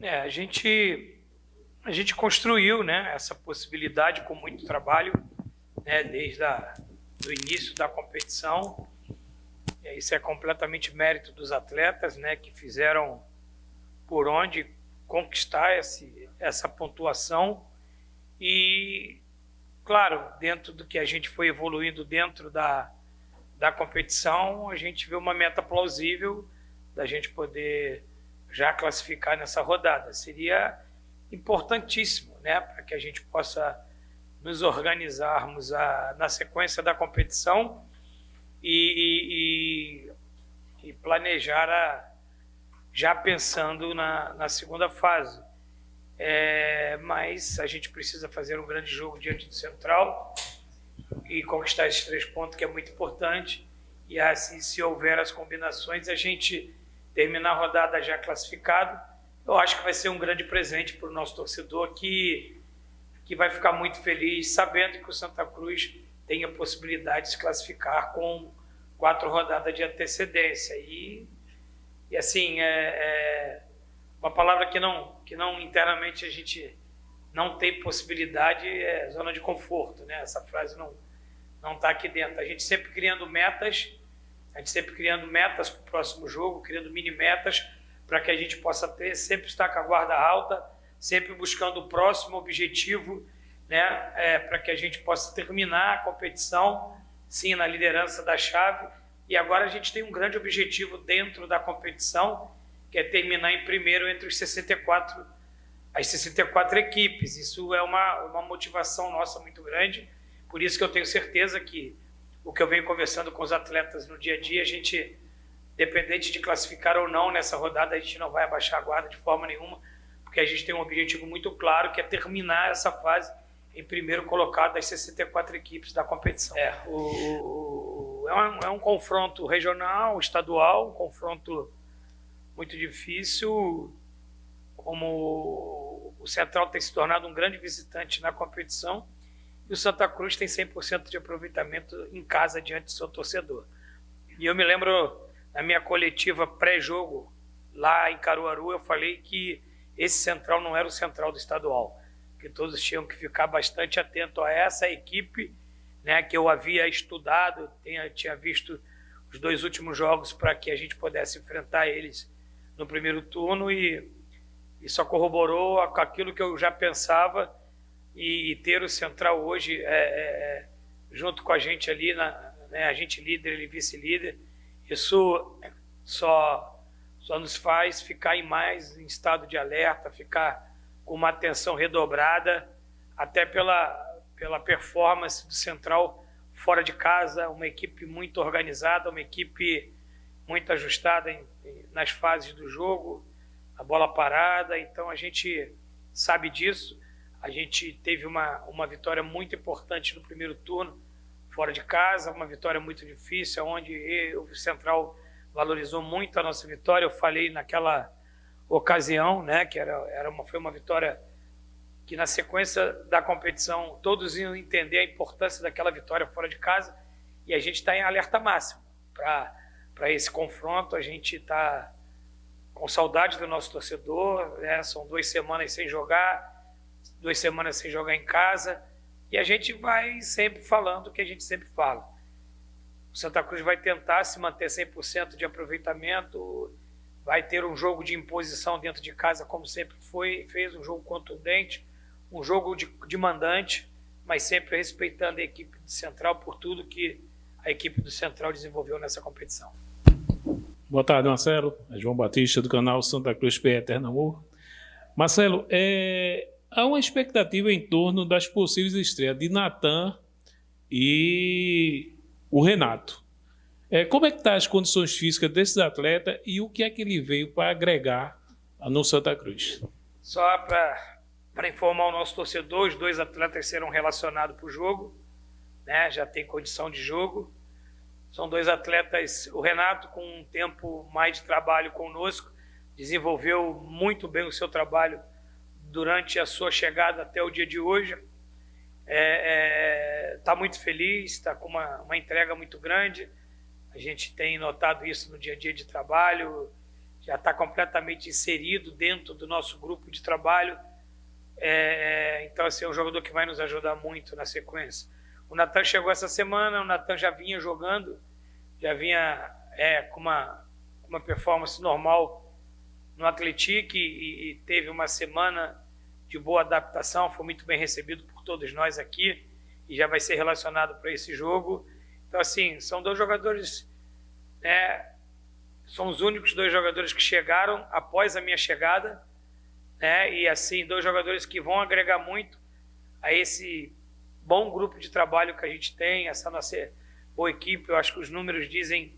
A gente construiu, né, essa possibilidade com muito trabalho, né, desde o início da competição. Isso é completamente mérito dos atletas, né, que fizeram por onde conquistar essa pontuação. E, claro, dentro do que a gente foi evoluindo dentro da competição, a gente vê uma meta plausível da gente poder já classificar nessa rodada. Seria importantíssimo, né, para que a gente possa nos organizarmos na sequência da competição e planejar já pensando na segunda fase. Mas a gente precisa fazer um grande jogo diante do Central e conquistar esses 3 pontos, que é muito importante. E assim, se houver as combinações, a gente terminar a rodada já classificado, eu acho que vai ser um grande presente para o nosso torcedor, que vai ficar muito feliz sabendo que o Santa Cruz tem a possibilidade de se classificar com 4 rodadas de antecedência. E assim, uma palavra que não internamente a gente não tem possibilidade, é zona de conforto, né? Essa frase não está aqui dentro. A gente sempre criando metas para o próximo jogo, criando mini-metas para que a gente possa sempre estar com a guarda alta, sempre buscando o próximo objetivo, né? Para que a gente possa terminar a competição, sim, na liderança da chave. E agora a gente tem um grande objetivo dentro da competição, que é terminar em primeiro entre as 64 equipes. Isso é uma motivação nossa muito grande. Por isso que eu tenho certeza que o que eu venho conversando com os atletas no dia a dia, a gente, dependente de classificar ou não nessa rodada, a gente não vai abaixar a guarda de forma nenhuma, porque a gente tem um objetivo muito claro, que é terminar essa fase em primeiro colocado das 64 equipes da competição. É um confronto regional, estadual, um confronto muito difícil. Como o Central tem se tornado um grande visitante na competição, e o Santa Cruz tem 100% de aproveitamento em casa diante do seu torcedor. E eu me lembro, na minha coletiva pré-jogo, lá em Caruaru, eu falei que esse Central não era o Central do estadual, que todos tinham que ficar bastante atentos a essa equipe, né, que eu havia estudado, tinha visto os 2 últimos jogos para que a gente pudesse enfrentar eles no primeiro turno, e só corroborou com aquilo que eu já pensava. E ter o Central hoje junto com a gente ali, né, a gente líder, ele vice-líder, isso só nos faz ficar em estado de alerta, ficar com uma atenção redobrada, até pela performance do Central fora de casa, uma equipe muito organizada, uma equipe muito ajustada nas fases do jogo, a bola parada. Então a gente sabe disso. A gente teve uma vitória muito importante no primeiro turno, fora de casa, uma vitória muito difícil, onde o Central valorizou muito a nossa vitória. Eu falei naquela ocasião, né, que foi uma vitória que, na sequência da competição, todos iam entender a importância daquela vitória fora de casa, e a gente está em alerta máximo para esse confronto. A gente está com saudade do nosso torcedor, né? São 2 semanas sem jogar, 2 semanas sem jogar em casa, e a gente vai sempre falando o que a gente sempre fala. O Santa Cruz vai tentar se manter 100% de aproveitamento, vai ter um jogo de imposição dentro de casa, como sempre fez um jogo contundente, um jogo de mandante, mas sempre respeitando a equipe do Central por tudo que a equipe do Central desenvolveu nessa competição. Boa tarde, Marcelo. É João Batista, do canal Santa Cruz PE Eterno Amor. Marcelo, há uma expectativa em torno das possíveis estreias de Natan e o Renato. Como é que estão as condições físicas desses atletas e o que é que ele veio para agregar no Santa Cruz? Só para informar o nosso torcedor, os 2 atletas serão relacionados para o jogo, né? Já tem condição de jogo. São 2 atletas, o Renato, com um tempo mais de trabalho conosco, desenvolveu muito bem o seu trabalho durante a sua chegada até o dia de hoje. Está muito feliz, está com uma entrega muito grande. A gente tem notado isso no dia a dia de trabalho, já está completamente inserido dentro do nosso grupo de trabalho. Então, assim, é um jogador que vai nos ajudar muito na sequência. O Natan chegou essa semana, o Natan já vinha jogando, já vinha com uma performance normal no Atlético e teve uma semana de boa adaptação, foi muito bem recebido por todos nós aqui e já vai ser relacionado para esse jogo. Então, assim, são dois jogadores, são os únicos dois jogadores que chegaram após a minha chegada, e assim, dois jogadores que vão agregar muito a esse bom grupo de trabalho que a gente tem, essa nossa boa equipe. Eu acho que os números dizem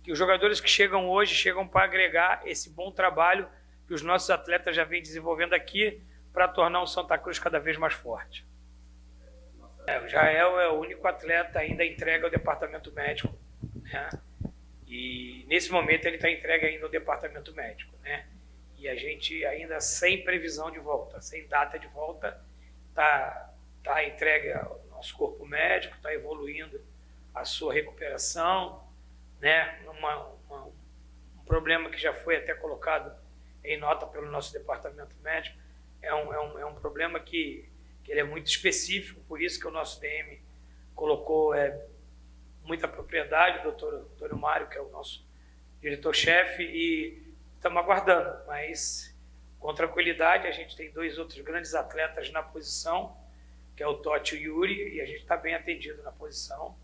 que os jogadores que chegam hoje chegam para agregar esse bom trabalho que os nossos atletas já vêm desenvolvendo aqui para tornar o Santa Cruz cada vez mais forte. O Jael é o único atleta ainda entregue ao departamento médico, né? E nesse momento ele está entregue ainda ao departamento médico, né? E a gente ainda sem previsão de volta, sem data de volta, está entregue ao nosso corpo médico, está evoluindo a sua recuperação, né? Um problema que já foi até colocado em nota pelo nosso departamento médico, é um problema que ele é muito específico, por isso que o nosso DM colocou muita propriedade, o doutor Antônio Mário, que é o nosso diretor-chefe, e estamos aguardando, mas com tranquilidade. A gente tem dois outros grandes atletas na posição, que é o Totti e o Yuri, e a gente está bem atendido na posição.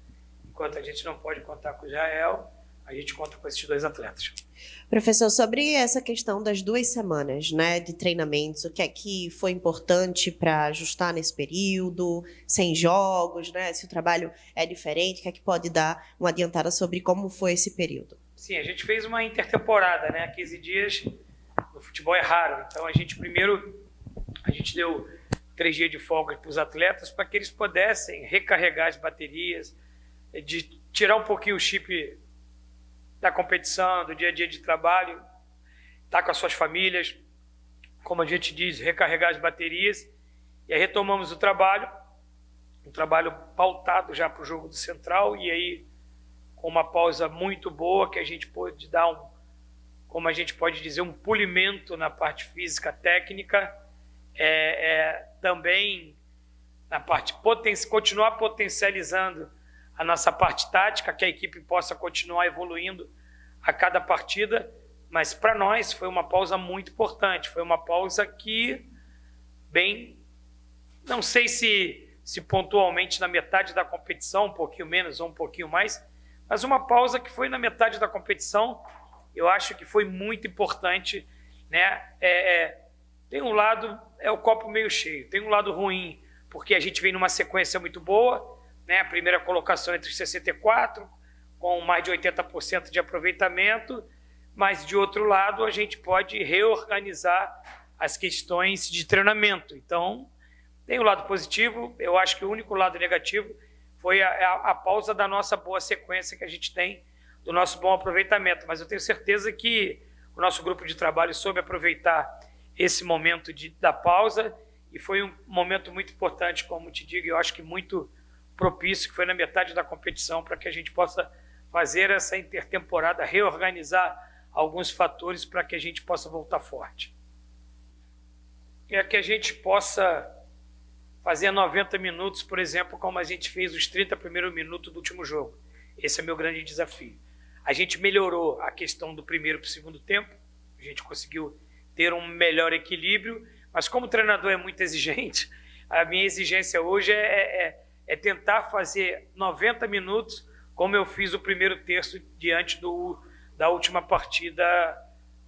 Enquanto a gente não pode contar com o Jael, a gente conta com esses dois atletas. Professor, sobre essa questão das 2 semanas, né, de treinamentos, o que é que foi importante para ajustar nesse período, sem jogos, né, se o trabalho é diferente, o que é que pode dar uma adiantada sobre como foi esse período? Sim, a gente fez uma intertemporada, né, 15 dias no futebol é raro, então a gente deu 3 dias de folga para os atletas para que eles pudessem recarregar as baterias, de tirar um pouquinho o chip da competição, do dia a dia de trabalho, estar com as suas famílias, como a gente diz, recarregar as baterias. E aí retomamos o trabalho, um trabalho pautado já para o jogo do Central, e aí com uma pausa muito boa, que a gente pôde dar como a gente pode dizer, um polimento na parte física, técnica, também na parte continuar potencializando a nossa parte tática, que a equipe possa continuar evoluindo a cada partida, mas para nós foi uma pausa muito importante, foi uma pausa que, não sei se pontualmente na metade da competição, um pouquinho menos ou um pouquinho mais, mas uma pausa que foi na metade da competição, eu acho que foi muito importante, né? Tem um lado, o copo meio cheio, tem um lado ruim, porque a gente vem numa sequência muito boa, né? A primeira colocação entre os 64, com mais de 80% de aproveitamento, mas, de outro lado, a gente pode reorganizar as questões de treinamento. Então, tem o lado positivo, eu acho que o único lado negativo foi a pausa da nossa boa sequência que a gente tem, do nosso bom aproveitamento, mas eu tenho certeza que o nosso grupo de trabalho soube aproveitar esse momento da pausa, e foi um momento muito importante, como te digo, eu acho que muito propício, que foi na metade da competição, para que a gente possa fazer essa intertemporada, reorganizar alguns fatores para que a gente possa voltar forte. É que a gente possa fazer 90 minutos, por exemplo, como a gente fez os 30 primeiros minutos do último jogo. Esse é meu grande desafio. A gente melhorou a questão do primeiro para o segundo tempo, a gente conseguiu ter um melhor equilíbrio, mas como o treinador é muito exigente, a minha exigência hoje é tentar fazer 90 minutos como eu fiz o primeiro terço diante da última partida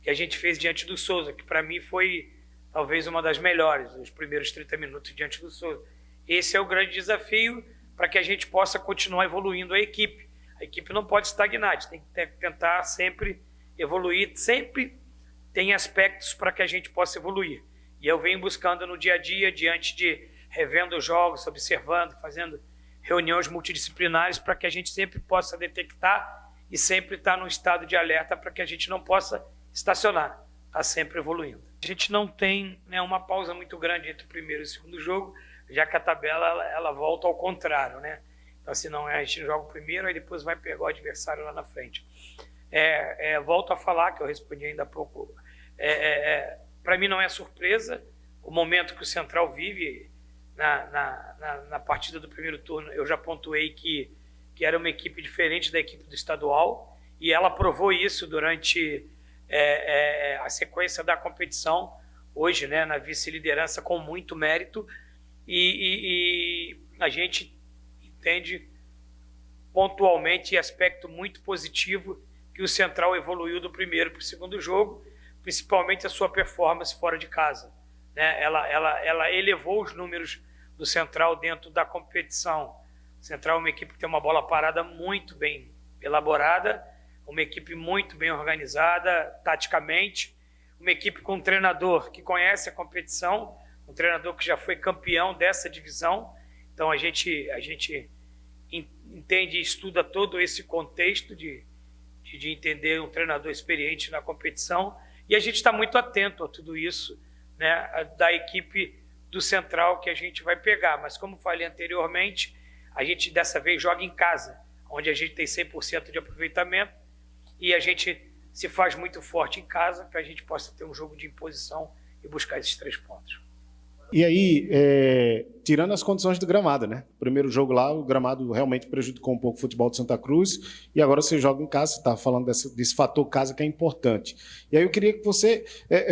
que a gente fez diante do Souza, que para mim foi talvez uma das melhores, os primeiros 30 minutos diante do Souza. Esse é o grande desafio para que a gente possa continuar evoluindo a equipe. A equipe não pode estagnar, a gente tem que tentar sempre evoluir, sempre tem aspectos para que a gente possa evoluir. E eu venho buscando no dia a dia, revendo os jogos, observando, fazendo reuniões multidisciplinares para que a gente sempre possa detectar e sempre estar num estado de alerta para que a gente não possa estacionar, está sempre evoluindo. A gente não tem, né, uma pausa muito grande entre o primeiro e o segundo jogo, já que a tabela ela volta ao contrário, né? Então, se não a gente joga o primeiro, aí depois vai pegar o adversário lá na frente. Volto a falar, que eu respondi ainda há pouco, para mim não é surpresa o momento que o Central vive na partida do primeiro turno. Eu já pontuei que era uma equipe diferente da equipe do estadual, e ela provou isso durante a sequência da competição, hoje, né, na vice-liderança, com muito mérito, e a gente entende pontualmente aspecto muito positivo que o Central evoluiu do primeiro para o segundo jogo, principalmente a sua performance fora de casa, né? Ela elevou os números do Central dentro da competição. O Central é uma equipe que tem uma bola parada muito bem elaborada, uma equipe muito bem organizada taticamente, uma equipe com um treinador que conhece a competição, um treinador que já foi campeão dessa divisão. Então a gente entende e estuda todo esse contexto de entender um treinador experiente na competição, e a gente está muito atento a tudo isso, né, da equipe do Central que a gente vai pegar. Mas como falei anteriormente, a gente dessa vez joga em casa, onde a gente tem 100% de aproveitamento, e a gente se faz muito forte em casa para a gente possa ter um jogo de imposição e buscar esses 3 pontos. E aí, tirando as condições do gramado, né? Primeiro jogo lá, o gramado realmente prejudicou um pouco o futebol de Santa Cruz, e agora você joga em casa, você está falando desse fator casa que é importante. E aí eu queria que você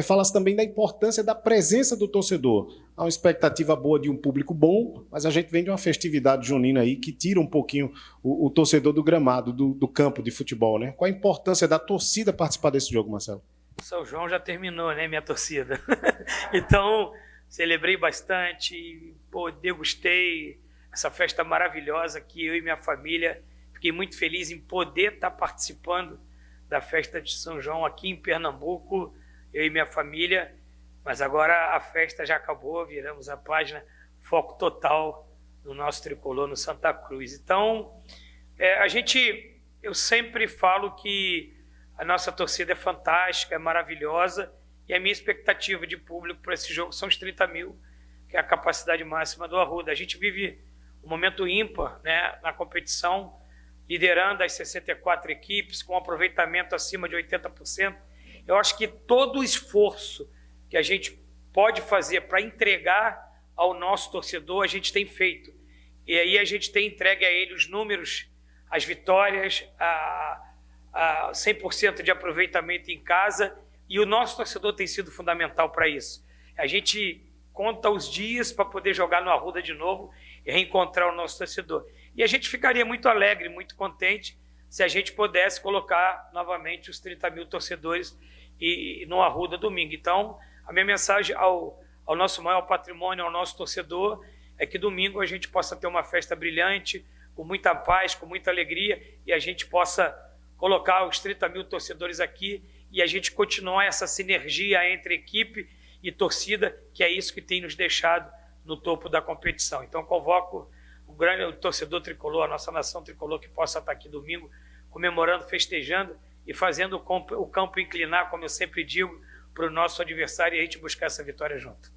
falasse também da importância da presença do torcedor. Há uma expectativa boa de um público bom, mas a gente vem de uma festividade junina aí que tira um pouquinho o torcedor do gramado, do campo de futebol, né? Qual a importância da torcida participar desse jogo, Marcelo? São João já terminou, né, minha torcida? Então, celebrei bastante, degustei essa festa maravilhosa que eu e minha família, fiquei muito feliz em poder estar participando da festa de São João aqui em Pernambuco, eu e minha família. Mas agora a festa já acabou, viramos a página, foco total no nosso tricolor no Santa Cruz. Então, eu sempre falo que a nossa torcida é fantástica, é maravilhosa, e a minha expectativa de público para esse jogo são os 30 mil, que é a capacidade máxima do Arruda. A gente vive um momento ímpar, né, na competição, liderando as 64 equipes, com um aproveitamento acima de 80%. Eu acho que todo o esforço que a gente pode fazer para entregar ao nosso torcedor, a gente tem feito. E aí a gente tem entregue a ele os números, as vitórias, a 100% de aproveitamento em casa, e o nosso torcedor tem sido fundamental para isso. A gente conta os dias para poder jogar no Arruda de novo e reencontrar o nosso torcedor. E a gente ficaria muito alegre, muito contente, se a gente pudesse colocar novamente os 30 mil torcedores no Arruda domingo. Então, a minha mensagem ao nosso maior patrimônio, ao nosso torcedor, é que domingo a gente possa ter uma festa brilhante, com muita paz, com muita alegria, e a gente possa colocar os 30 mil torcedores aqui e a gente continuar essa sinergia entre equipe e torcida, que é isso que tem nos deixado no topo da competição. Então, convoco o torcedor tricolor, a nossa nação tricolor, que possa estar aqui domingo comemorando, festejando e fazendo o campo inclinar, como eu sempre digo, para o nosso adversário, e a gente buscar essa vitória junto.